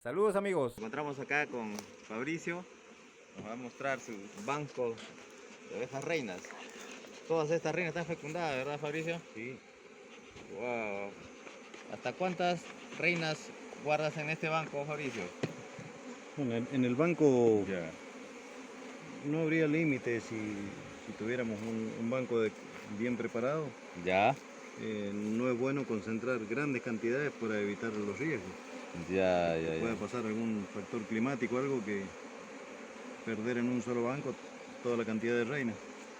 Saludos amigos. Nos encontramos acá con Fabricio, nos va a mostrar su banco de abejas reinas. Todas estas reinas están fecundadas, ¿verdad, Fabricio? Sí. Wow. ¿Hasta cuántas reinas guardas en este banco, Fabricio? Bueno, en el banco Ya. no habría límite si tuviéramos un banco bien preparado. Ya, No es bueno concentrar grandes cantidades para evitar los riesgos. ya, Puede pasar algún factor climático, algo que perder en un solo banco toda la cantidad de reinas.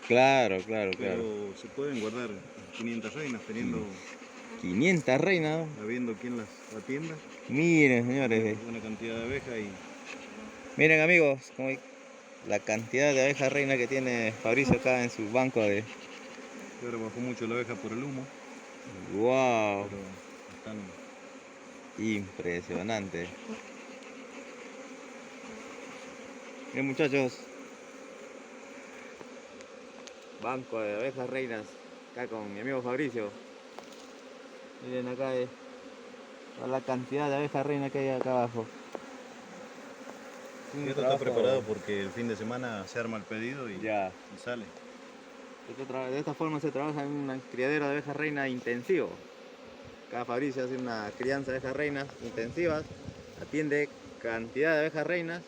Claro, claro. Pero se pueden guardar 500 reinas teniendo, 500 reinas, ¿no? habiendo quien las atienda. Miren, señores. Buena cantidad de abejas y Miren, amigos, la cantidad de abejas reinas que tiene Fabricio acá en su banco de... ahora bajó mucho la abeja por el humo, Wow, pero están. impresionante. Miren, muchachos, banco de abejas reinas acá con mi amigo Fabricio. Miren acá toda la cantidad de abejas reinas que hay acá abajo. Un Esto está trabajo- preparado porque el fin de semana se arma el pedido y Ya. sale. De esta forma se trabaja en una criadero de abejas reinas intensivo. Acá Fabricio hace una crianza de abejas reinas intensivas, atiende cantidad de abejas reinas,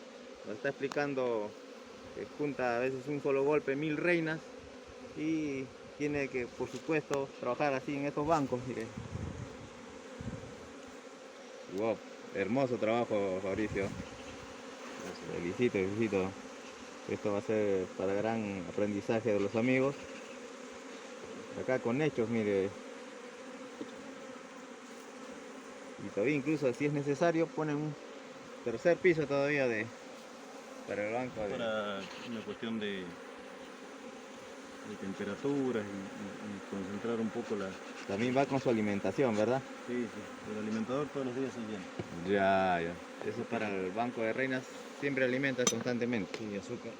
nos está explicando que junta a veces un solo golpe 1000 reinas y tiene que, por supuesto, trabajar así en estos bancos. Mire. Wow, hermoso trabajo, Fabricio. Felicito, felicito. Esto va a ser para gran aprendizaje de los amigos. Acá con hechos, mire. Y todavía incluso si es necesario ponen un tercer piso todavía para el banco. Para una cuestión de temperaturas y concentrar un poco la. También va con su alimentación, ¿verdad? Sí, sí. El alimentador todos los días se llena. Ya. Eso para el banco de reinas siempre alimenta constantemente. Sí, azúcar,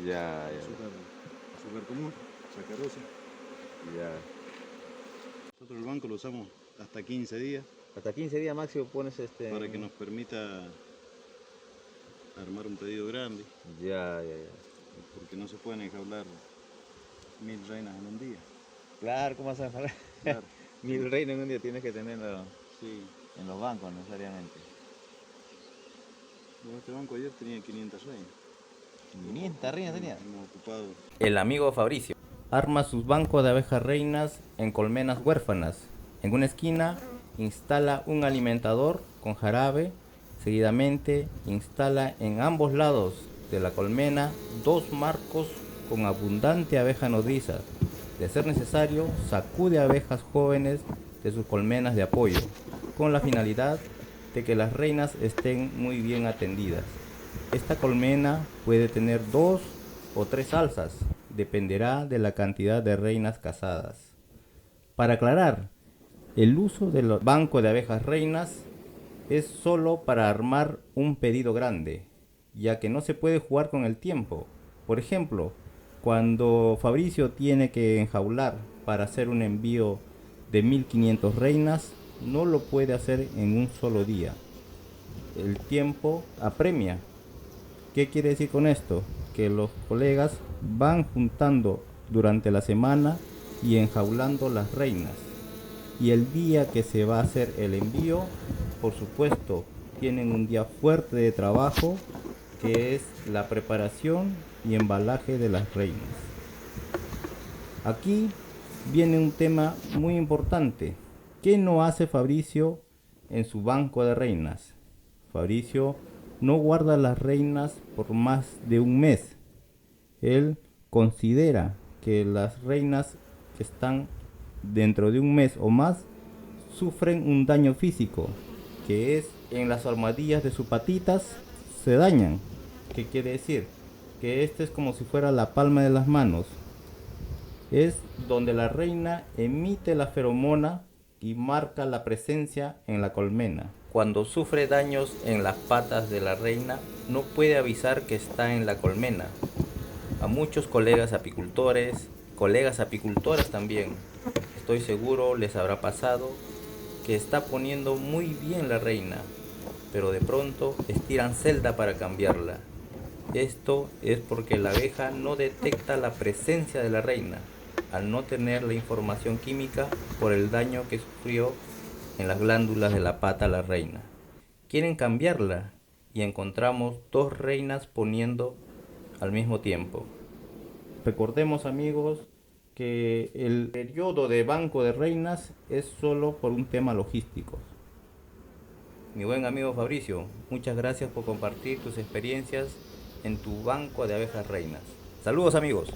Ya. azúcar común, sacarosa. Ya. Nosotros el banco lo usamos hasta 15 días Hasta 15 días máximo pones para que nos permita armar un pedido grande, Ya. porque no se pueden enjaular 1000 reinas en un día. Claro, ¿cómo vas a dejar? Claro. 1000 reinas en un día tienes que tenerlo Sí. en los bancos necesariamente. Bueno, este banco ayer tenía 500 reinas. 500 reinas tenía. Hemos ocupado. El amigo Fabricio arma sus bancos de abejas reinas en colmenas huérfanas. En una esquina instala un alimentador con jarabe. Seguidamente instala en ambos lados de la colmena 2 marcos con abundante abeja nodriza. De ser necesario, sacude abejas jóvenes de sus colmenas de apoyo, con la finalidad de que las reinas estén muy bien atendidas. Esta colmena puede tener 2 o 3 alzas, dependerá de la cantidad de reinas cazadas. Para aclarar, el uso del banco de abejas reinas es solo para armar un pedido grande, ya que no se puede jugar con el tiempo. Por ejemplo, cuando Fabricio tiene que enjaular para hacer un envío de 1500 reinas, no lo puede hacer en un solo día. El tiempo apremia. ¿Qué quiere decir con esto? Que los colegas van juntando durante la semana y enjaulando las reinas. Y el día que se va a hacer el envío, por supuesto, tienen un día fuerte de trabajo, que es la preparación y embalaje de las reinas. Aquí viene un tema muy importante. ¿Qué no hace Fabricio en su banco de reinas? Fabricio no guarda las reinas por más de un mes. Él considera que las reinas que están dentro de un mes o más sufren un daño físico, que es en las almohadillas de sus patitas se dañan. ¿Qué quiere decir? Que este es como si fuera la palma de las manos. Es donde la reina emite la feromona y marca la presencia en la colmena. Cuando sufre daños en las patas de la reina, no puede avisar que está en la colmena. A muchos colegas apicultoras también, estoy seguro les habrá pasado que está poniendo muy bien la reina, pero de pronto estiran celda para cambiarla. Esto es porque la abeja no detecta la presencia de la reina, al no tener la información química por el daño que sufrió en las glándulas de la pata la reina. Quieren cambiarla y encontramos dos reinas poniendo al mismo tiempo. Recordemos, amigos, que el periodo de banco de reinas es solo por un tema logístico. Mi buen amigo Fabricio, muchas gracias por compartir tus experiencias en tu banco de abejas reinas. Saludos, amigos.